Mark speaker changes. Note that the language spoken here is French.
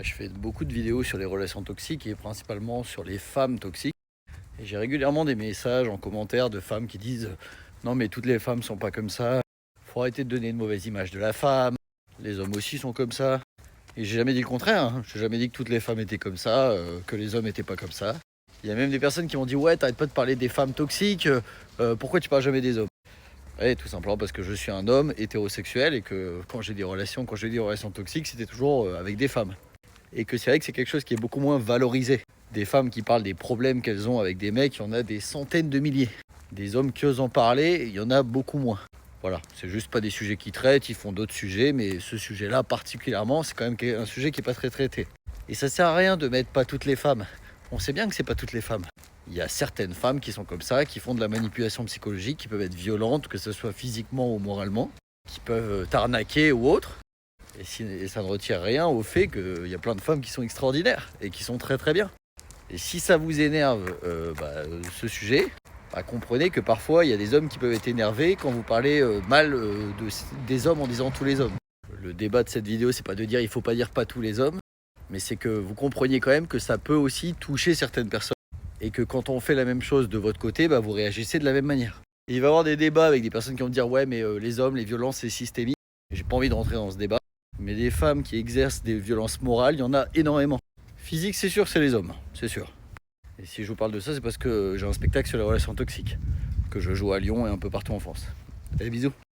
Speaker 1: Je fais beaucoup de vidéos sur les relations toxiques et principalement sur les femmes toxiques. Et j'ai régulièrement des messages en commentaire de femmes qui disent non mais toutes les femmes sont pas comme ça, faut arrêter de donner une mauvaise image de la femme, les hommes aussi sont comme ça. Et j'ai jamais dit le contraire, hein. J'ai jamais dit que toutes les femmes étaient comme ça, que les hommes étaient pas comme ça. Il y a même des personnes qui m'ont dit ouais t'arrêtes pas de parler des femmes toxiques, pourquoi tu parles jamais des hommes? Ouais, tout simplement parce que je suis un homme hétérosexuel et que quand j'ai des relations toxiques, c'était toujours avec des femmes. Et que c'est vrai que c'est quelque chose qui est beaucoup moins valorisé. Des femmes qui parlent des problèmes qu'elles ont avec des mecs, il y en a des centaines de milliers. Des hommes qui osent en parler, il y en a beaucoup moins. Voilà, c'est juste pas des sujets qu'ils traitent, ils font d'autres sujets, mais ce sujet-là particulièrement, c'est quand même un sujet qui est pas très traité. Et ça sert à rien de mettre pas toutes les femmes. On sait bien que c'est pas toutes les femmes. Il y a certaines femmes qui sont comme ça, qui font de la manipulation psychologique, qui peuvent être violentes, que ce soit physiquement ou moralement, qui peuvent t'arnaquer ou autre. Et ça ne retire rien au fait qu'il y a plein de femmes qui sont extraordinaires et qui sont très très bien. Et si ça vous énerve ce sujet, comprenez que parfois il y a des hommes qui peuvent être énervés quand vous parlez mal des hommes en disant tous les hommes. Le débat de cette vidéo, c'est pas de dire il faut pas dire pas tous les hommes, mais c'est que vous compreniez quand même que ça peut aussi toucher certaines personnes. Et que quand on fait la même chose de votre côté, vous réagissez de la même manière. Et il va y avoir des débats avec des personnes qui vont dire ouais mais les hommes, les violences c'est systémique. J'ai pas envie de rentrer dans ce débat. Mais des femmes qui exercent des violences morales, il y en a énormément. Physique, c'est sûr, c'est les hommes, c'est sûr. Et si je vous parle de ça, c'est parce que j'ai un spectacle sur les relations toxiques, que je joue à Lyon et un peu partout en France. Allez, bisous.